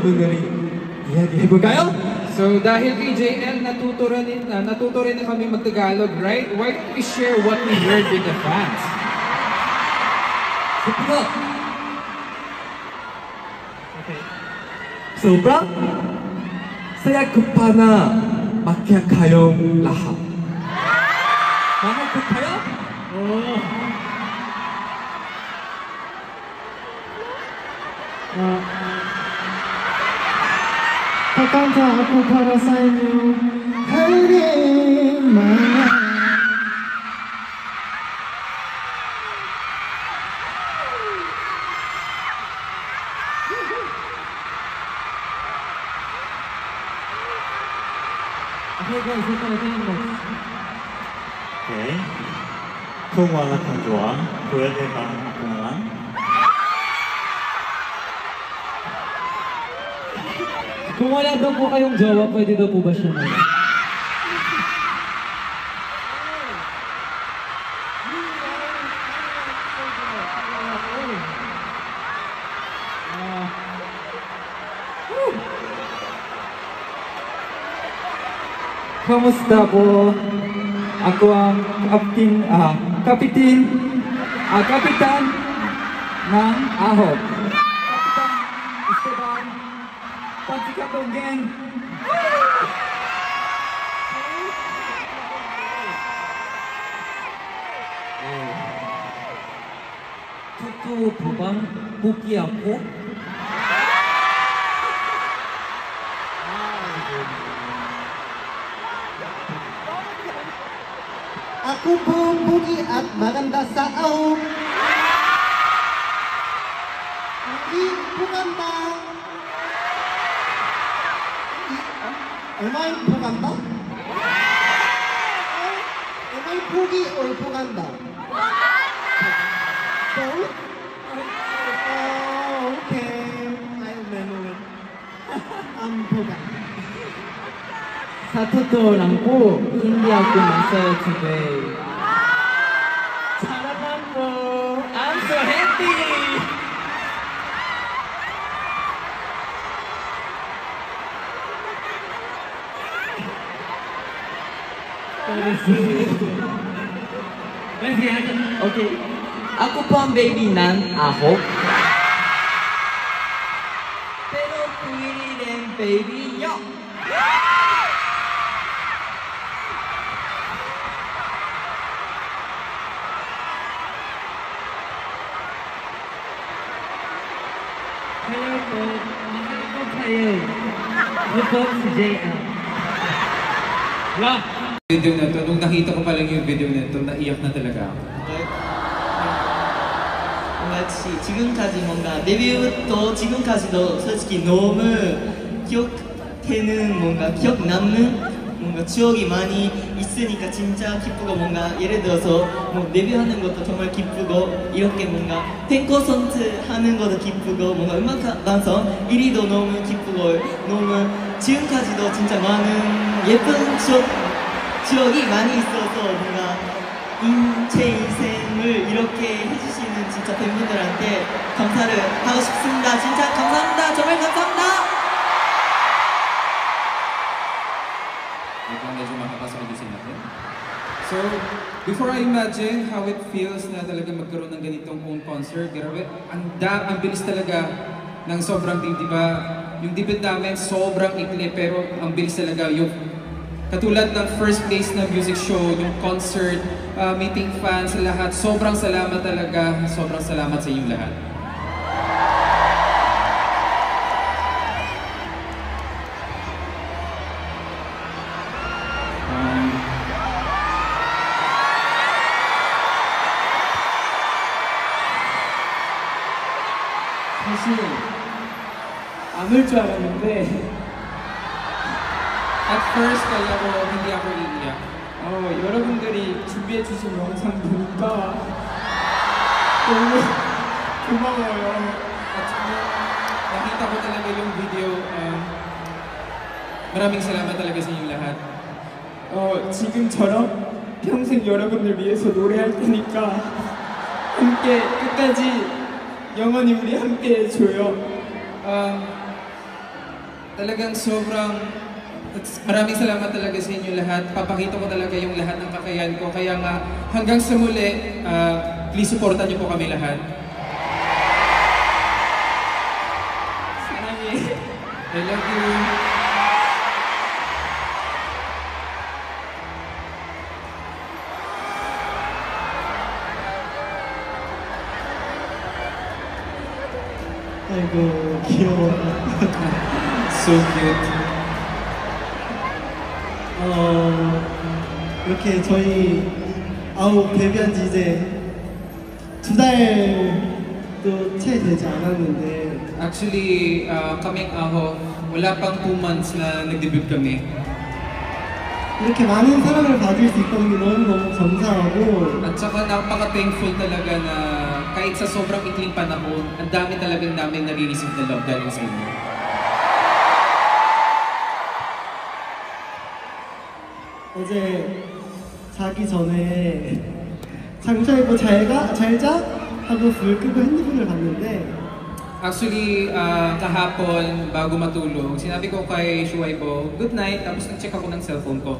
부분들이 이야기해볼까요? So dahil kay JL natuto rin na kami mag-Tagalog, right? Why don't we share what we heard with the fans? Okay. Sobra saya kupana makia kayong lahat. Mahal ko kayo? Kakanta ako para sa inyo. Halin man. Okay. Kung wala kang jowa, pwede bang kumalan? Kung wala daw po kayong jowa, pwede daw po ba siya na? Kamusta po? Ako ang kapitan ng Ahok. Kapitan Esteban Pansikatonggen. Totoo po bang puki ako? Ako po pugi at maganda sa ahok. Hindi maganda. Am I maganda? Am I pugi or maganda? Both? Oh, okay. I remember it. Maganda. Sa totoo lang po, hindi ako masaya today. Salamat po! I'm so happy! Okay. Ako po ang baby ng Ahok. Pero pwede din baby nyo. Hello po, mahal ko kayo. Ako po si JL. Video na to, nung nakita ko pa lang yung video na to, naiyak na talaga ako. 같이 지금까지 뭔가 데뷔부터 지금까지도 솔직히 너무 기억되는 뭔가 기억 남는 뭔가 추억이 많이 있으니까 진짜 기쁘고 뭔가 예를 들어서 뭐 데뷔하는 것도 정말 기쁘고 이렇게 뭔가 팬콘서트 하는 것도 기쁘고 뭔가 음악 방송 1위도 너무 기쁘고 너무 지금까지도 진짜 많은 예쁜 추억이 많이 있어서 뭔가 제 인생을 이렇게 해주시는 진짜 팬분들한테 감사를 하고 싶습니다. 진짜 감사합니다. 정말 감사합니다. So, before I imagine how it feels na talaga magkaroon ng ganitong own concert, grabe, ang bilis talaga ng sobrang di ba? Yung debut namin sobrang ikli pero ang bilis talaga yung katulad ng first place na music show, yung concert, meeting fans, lahat. Sobrang salamat talaga. Sobrang salamat sa inyong lahat. 사실 안 올 줄 알았는데 At first, kaya ko hindi ako iiyak. 여러분들이 준비해주신 영상 보니까 너무 고마워요. At nakita ko talaga yung video. Maraming salamat talaga sa inyong lahat. 지금처럼 평생 여러분들 위해서 노래할 테니까 함께 끝까지 영원히 우리 함께 해줘요. talagang maraming salamat talaga sa inyo lahat. Papakita ko talaga yung lahat ng kakayahan ko. Kaya nga, hanggang sa muli, please supportan niyo po kami lahat. I love you. 아이고 귀여워. So cute. 이렇게 저희 아홉 데뷔한 지 이제 2달도 채 되지 않았는데 Actually, kaming Aho, wala pang 2 months na nag-debut kami. 이렇게 많은 사랑을 받을 수 있다는 게 너무너무 감사하고 At saka napaka-thankful talaga na kahit sa sobrang ikling panahon, ang dami talagang namin nare-receive na love galing sa inyo. 어제 자기 전에 장차 입고 잘자 하고 불 끄고 핸드폰을 봤는데 Actually, kahapon, bago matulog, sinabi ko kay Shuaibo, good night, tapos nag-check ako ng cellphone ko.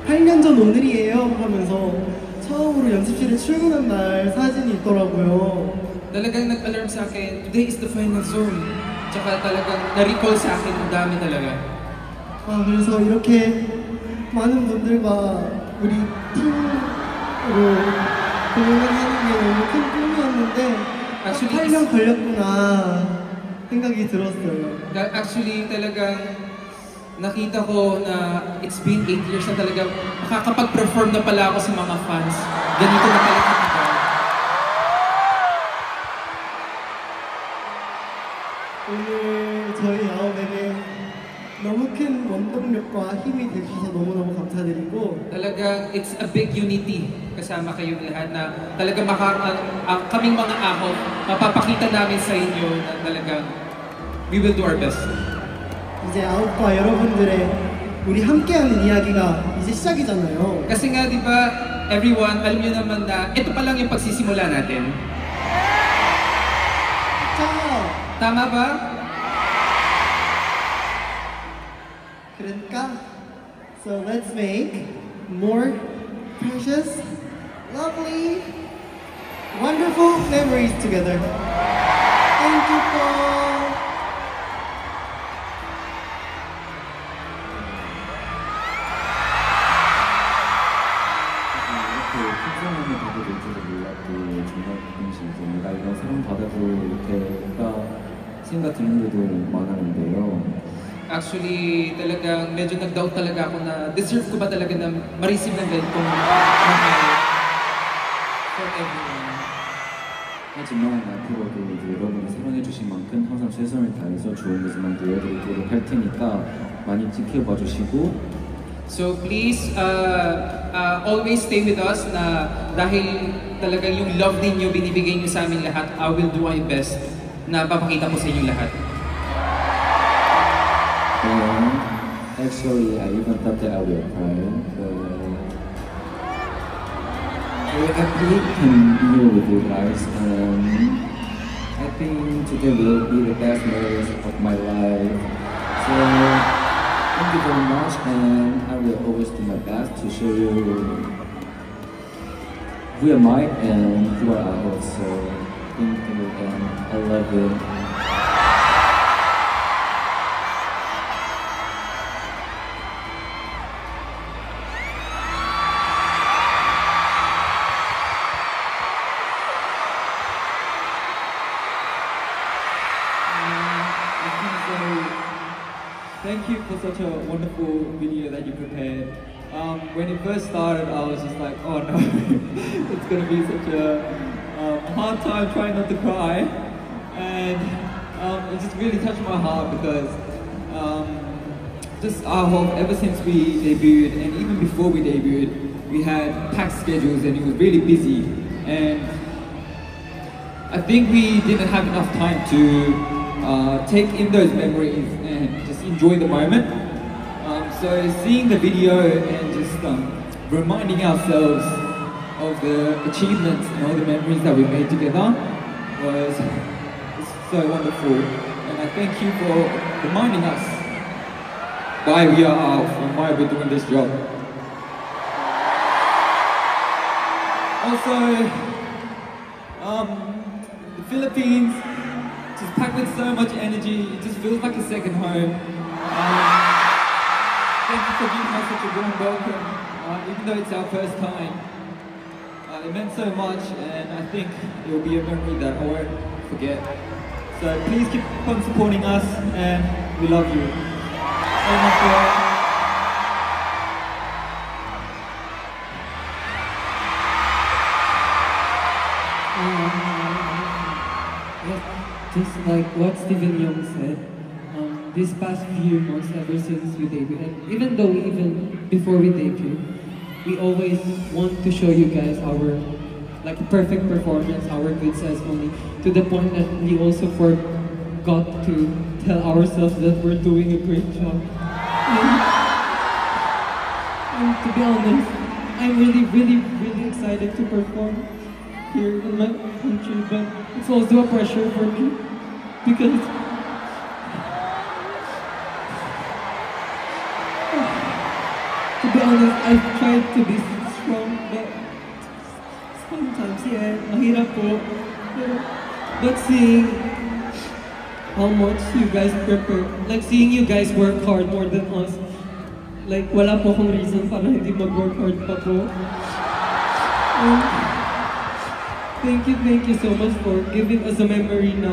8년 전 오늘이에요 하면서 처음으로 연습실에 출근한 날 사진이 있더라고요. Talagang nag-alarm sa akin, today is the final zone. Tsaka talagang na-recall sa akin, ang dami talaga. 그래서 이렇게 많은 분들과 우리 팀으로 공연을 하는 게 너무 큰 꿈이었는데 8년 걸렸구나 생각이 들었어요. Actually, talagang nakita ko na it's been 8 years na talaga makakapag-perform na pala ako sa mga fans. Ganito na pala kita. 오늘 저희 아홉에게 너무 큰 원동력과 힘이 되셔서 너무너무 감사드리고 Talagang it's a big unity kasama kayong lahat na talagang kaming mga ahon, mapapakita namin sa inyo na talagang we will do our best. 이제 아홉과 여러분들의 우리 함께하는 이야기가 이제 시작이잖아요. Kasi nga, di ba, everyone, alam niyo naman na ito pa lang yung pagsisimula natin. 자, Tama ba? 그러니까 so let's make more precious, lovely, wonderful memories together. Thank you all. 이렇게 칭찬을 받게 될 줄은 몰랐고 정말 가끔씩 이제 내가 이런 사랑 받아도 이렇게가 생각 드는 데도 많았는데요. Actually, talagang medyo nag-doubt talaga ako na deserve ko ba talaga na ma-receive ng ganitong mahal from everyone. 하지만 앞으로도 이제 여러분이 사랑해주신 만큼 항상 최선을 다해서 좋은 모습만 보여드리도록 할 테니까 많이 지켜봐 주시고 So please, always stay with us na dahil talagang yung love ninyo binibigay nyo sa amin lahat, I will do my best na papakita ko sa inyo lahat. Actually, I even thought that I will cry, but we're happy to be here with you guys. I think today will be the best memories of my life. So, thank you very much, and I will always do my best to show you who am I and who are I. So, thank you, and I love you. Thank you for such a wonderful video that you prepared. When it first started, I was just like, oh no, it's going to be such a hard time trying not to cry. And it just really touched my heart because just our home, ever since we debuted, and even before we debuted, we had packed schedules and it was really busy. And I think we didn't have enough time to take in those memories and just enjoy the moment. So seeing the video and just reminding ourselves of the achievements and all the memories that we made together was so wonderful. And and I thank you for reminding us why we are out and why we're doing this job. Also, the Philippines just packed with so much energy. It just feels like a second home. Thank you for giving us such a warm welcome, even though it's our first time. It meant so much, and I think it will be a memory that I won't forget. So please keep on supporting us, and we love you. Just like what Stephen Young said, this past few months, ever since we debuted, and even before we debuted, we always want to show you guys our perfect performance, our good selves only, to the point that we also forgot to tell ourselves that we're doing a great job. And to be honest, I'm really excited to perform here in my country, but it's also a pressure for me because to be honest, I've tried to be strong, but sometimes, mahirap po. But seeing how much you guys prepare, seeing you guys work hard more than us, wala po akong reason para hindi mag-work hard pa po. Thank you so much for giving us a memory na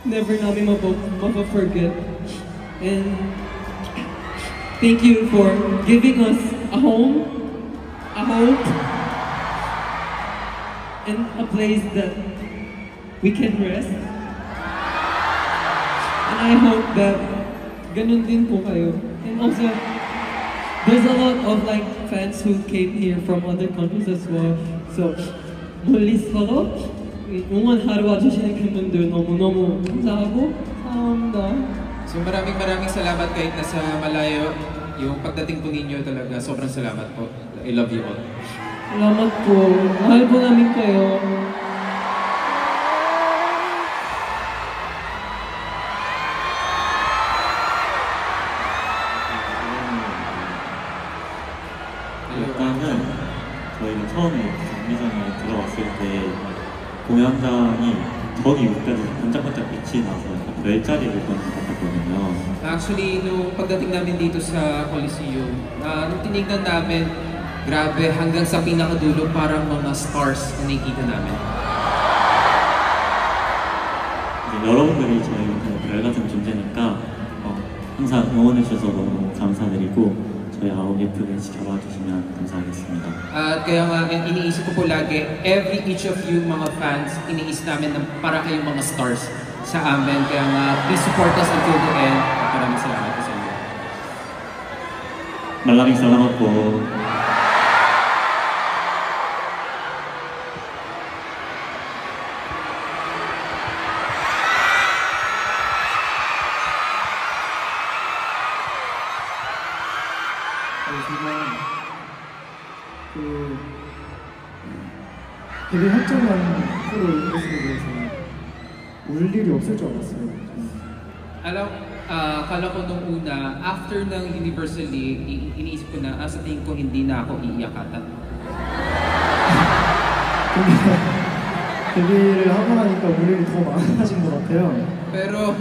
never namin mapa-forget. And thank you for giving us a home, a hope, and a place that we can rest. And I hope that ganun din po kayo. And also, there's a lot of fans who came here from other countries as well. So, muli 서로 응원하러 와주시는 분들 너무 감사하고 사랑합니다. So maraming salamat kahit nasa malayo. Yung pagdating po ninyo talaga, sobrang salamat po. I love you all. Salamat po. Mahal po namin kayo. 일단은 저희가 처음에 경기장에 들어왔을 때 공연장이 저기 위까지 반짝반짝 빛이 나서 별자리를 보는 것 같았거든요. Actually, nung pagdating namin dito sa Coliseum, nung tinignan namin, grabe, hanggang sa pinakadulo parang mga stars na nakikita namin. 여러분들이 저희한테 별 같은 존재니까 항상 응원해주셔서 너무 감사드리고 저희 아홉 예쁘게 지켜봐 주시면 감사하겠습니다. At kaya nga, iniisip ko po lagi, each of you mga fans, iniisip namin na para kayong mga stars sa amin. Kaya nga, please support us until the end. At maraming salamat po sa inyo. Maraming salamat po. 되게 확정한 프로 이것에 대해서 울 일이 없을 줄 알았어요. Akala ko nung una, after ng Universal League, iniisip ko na, sa tingin ko hindi na ako iiyak ata. 데뷔를 하고 나니까 울 일이 더 많아진 것 같아요. Pero,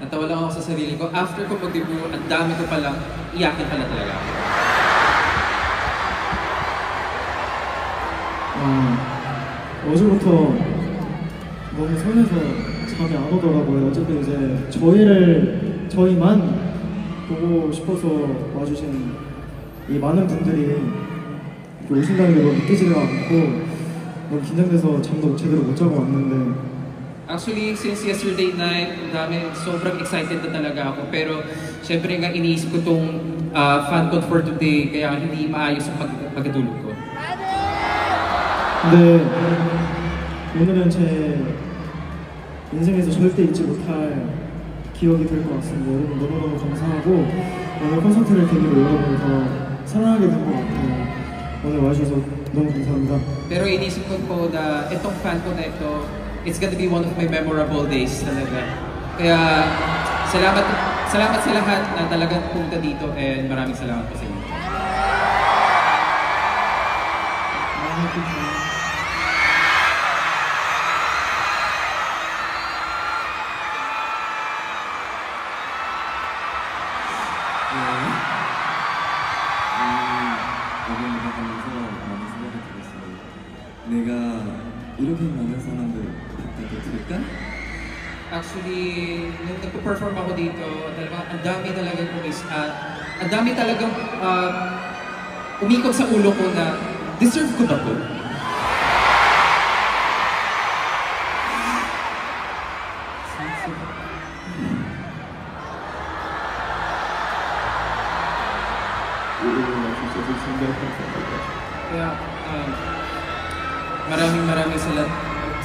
natawa lang ako sa sarili ko. After ko mag-debut, ang dami ko palang iyakin pala talaga ako. 어제부터 너무 설레서 잠이 안 오더라고요. 어쨌든 이제 저희만 보고 싶어서 와주신 이 많은 분들이 오신다는 게 너무 믿기지가 않고 너무 긴장돼서 잠도 제대로 못 자고 왔는데 Actually, since yesterday night, sobrang excited na talaga ako. Pero, syempre nga iniisip ko tong fan con for today, kaya hindi maayos ang pagkatulog ko. 근데 오늘은 제 인생에서 절대 잊지 못할 기억이 될 것 같습니다. 여러분 너무너무 감사하고 오늘 콘서트를 계기로 여러분을 더 사랑하게 된 것 같아요. 오늘 와주셔서 너무 감사합니다. Pero inisip ko po na itong fan ko na ito, it's gonna be one of my memorable days talaga. Kaya salamat sa lahat na talagang punta dito and maraming salamat po sa inyo. 여기 나가면서 많은 생각이 들었어요. 내가 이렇게 많은 사람들 바꿔도 될까? Actually, nung nagpo-perform ako dito, talagang ang dami talagang ang dami talagang umikot sa ulo ko na deserve ko ba to? Kaya maraming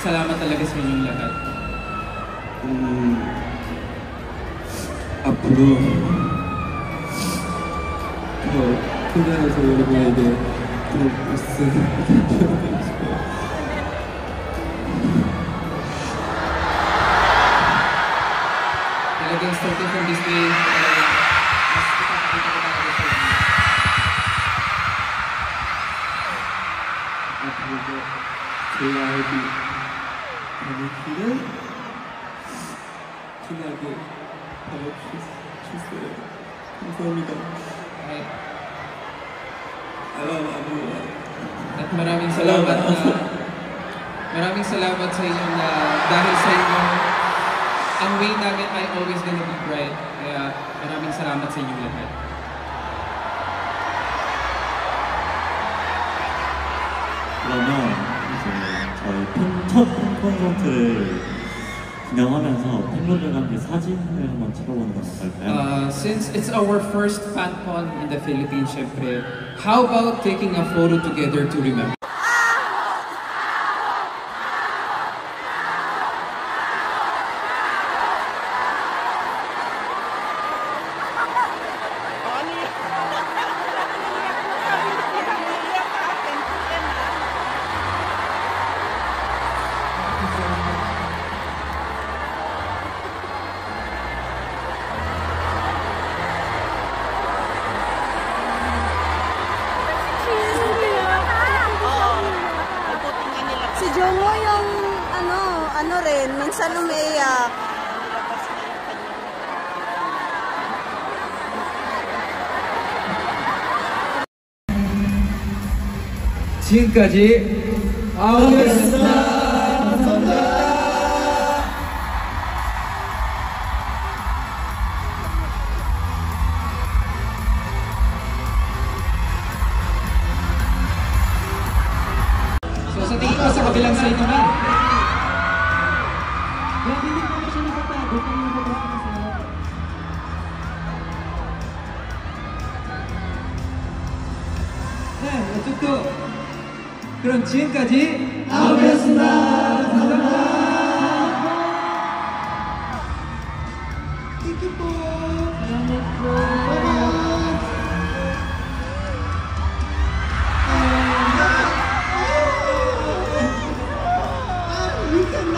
salamat talaga sa inyong lahat. 앞으로 더 투자해서 여러분에게 더 웃음 보여드리고 싶어요. Talagang starting from this day, mas ipapakita ko talaga sa inyo. 앞으로도 제 아이디 많은 길을 진하게 달려주세요. 감사합니다. I love everyone. At maraming salamat sa inyo na dahil sa inyo, ang way namin ay always gonna be bright. Kaya maraming salamat sa inyong lahat. 그러면 이제 저희 첫 콘서트를 기념하면서 팬분들과 함께 사진을 한번 찍어보는 건 어떨까요? Since it's our first FanCon in the Philippines, syempre, how about taking a photo together to remember? Si Jongo yung ano rin, minsan umiiyak. 지금까지 아우였습니다. So sa tingin ko sa kabilang side naman. 네, 어쨌든 그럼 지금까지 아우였습니다.